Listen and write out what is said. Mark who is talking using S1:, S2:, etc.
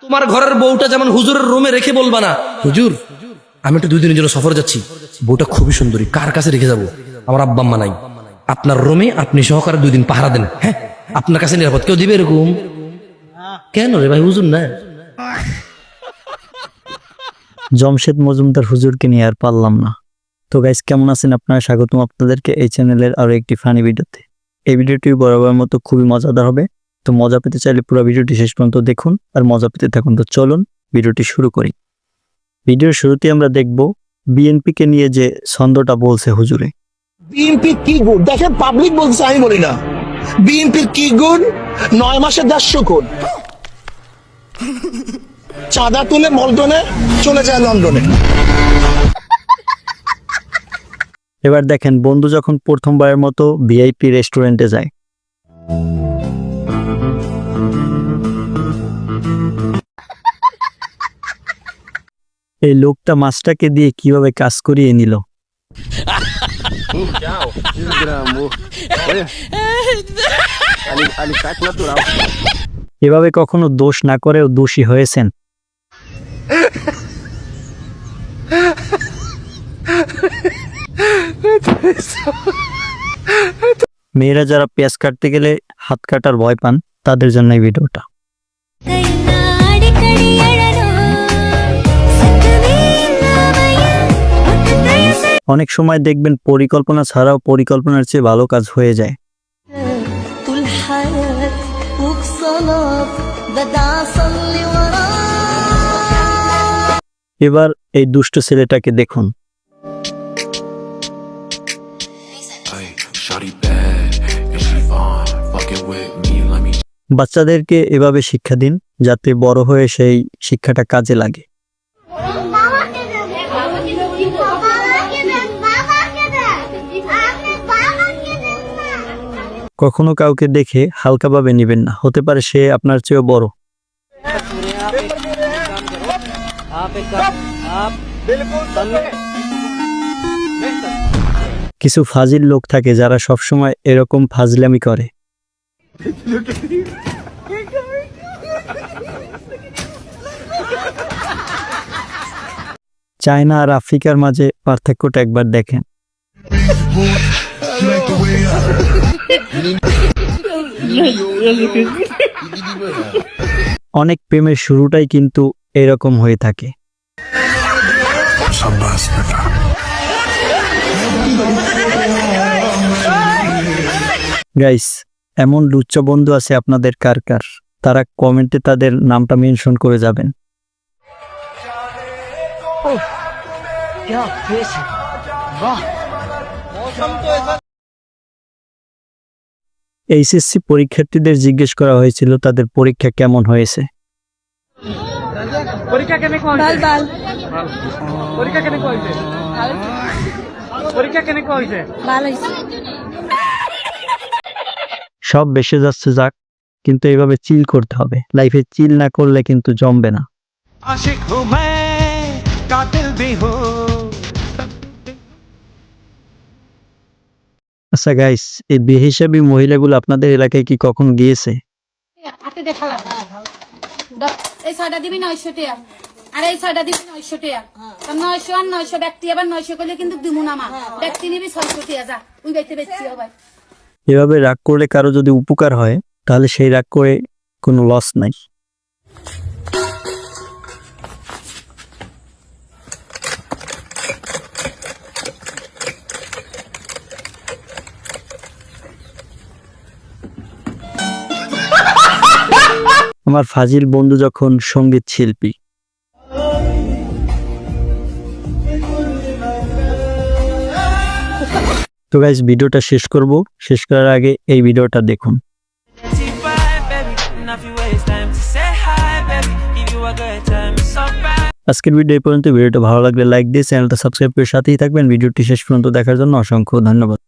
S1: তোমার ঘরের বউটা যেমন হুজুরের রুমে রেখে বলবা না, হুজুর আমি একটু 2 দিনের জন্য সফর যাচ্ছি, বউটা খুবই সুন্দরী, কার কাছে রেখে যাবো? আমার আব্বা আম্মা নাই। আপনার রুমে আপনি সহকারে 2 দিন পাহারা দেন, হ্যাঁ আপনার কাছে নিরাপদ। কেউ দিবে এরকম? কেন রে ভাই, হুজুর না?
S2: জমশেদ মজুমদার হুজুরকে নিয়ে আর পারলাম না। তো গাইস, কেমন আছেন আপনারা? স্বাগতম আপনাদেরকে এই চ্যানেলের আরো একটি ফানি ভিডিওতে। এই ভিডিওটি বরাবর মতো খুবই মজাদার হবে। তো মজা পেতে চাইলে পুরো ভিডিওটি শেষ পর্যন্ত দেখুন আর মজা পেতে থাকুন। তো চলুন ভিডিওটি শুরু করি। ভিডিওর শুরুতে আমরা দেখব বিএনপি কে নিয়ে যে ছন্দটা বলছে হুজুরে।
S3: বিএনপি কি গুণ দেখেন, পাবলিক বলছে, আমি বলি না। বিএনপির কি গুণ? 9 মাসে 150 কোটি চাঁদা তুলে মলটনে চলে যায় লন্ডনে।
S2: এবার দেখেন বন্ধু যখন প্রথমবারের মতো ভিআইপি রেস্টুরেন্টে যায়। এই লোকটা মাছটাকে দিয়ে কিভাবে কাজ করিয়ে নিল। এভাবে কখনো দোষ না করেও দোষী হয়েছেন? মেয়েরা যারা পেঁয়াজ কাটতে গেলে হাত কাটার ভয় পান, তাদের জন্য এই ভিডিওটা। অনেক সময় দেখবেন পরিকল্পনা ছাড়াও পরিকল্পনার চেয়ে ভালো কাজ হয়ে যায়। এবার এই দুষ্ট ছেলেটাকে দেখুন। বাচ্চাদেরকে এভাবে শিক্ষা দিন যাতে বড় হয়ে সেই শিক্ষাটা কাজে লাগে। কখনো কাউকে দেখে হালকাভাবে নেবেন না, হতে পারে সে আপনার চেয়েও বড়। কিছু ফাজিল লোক থাকে যারা সবসময় এরকম ফাজলামি করে। চায়না আর আফ্রিকার মাঝে পার্থক্যটা একবার দেখেন। অনেক প্রেমের শুরুটাই কিন্তু এরকম হয়ে থাকে। গাইস, এমন লুচ্চা বন্ধু আছে আপনাদের কার কার? তারা কমেন্টে তাদের নামটা মেনশন করে যাবেন। এইচএসসি পরীক্ষার্থীদের জিজ্ঞেস করা হয়েছিল তাদের পরীক্ষা কেমন হয়েছে। সব বেসে যাচ্ছে যাক, কিন্তু এইভাবে চিল করতে হবে। লাইফে চিল না করলে কিন্তু জমবে না। আচ্ছা গাইস, এই বেহিসাবি মহিলাগুলো আপনাদের এলাকায় কি কখন গিয়েছে?
S4: এই 6টা দিবি 900 টাকা, আর এই 6টা দিবি 900 টাকা। তো 900 আর 900 ব্যক্তি আবার 900 করলে কিন্তু দিমু না মা। ব্যক্তি নিবি 600 টাকা, যা ওই বাইতে বেচছি ভাই।
S2: এভাবে রাগ করলে কারো যদি উপকার হয় তাহলে সেই রাগ করে কোনো লস নাই। আমার ফাজিল বন্ধু যখন সঙ্গীত শিল্পী। তো গাইস, ভিডিওটা শেষ করব। শেষ করার আগে এই ভিডিওটা দেখুন। আজকের ভিডিও এই পর্যন্ত। ভিডিওটা ভালো লাগলে লাইক দিয়ে চ্যানেলটা সাবস্ক্রাইব করে সাথেই থাকবেন। ভিডিওটি শেষ পর্যন্ত দেখার জন্য অসংখ্য ধন্যবাদ।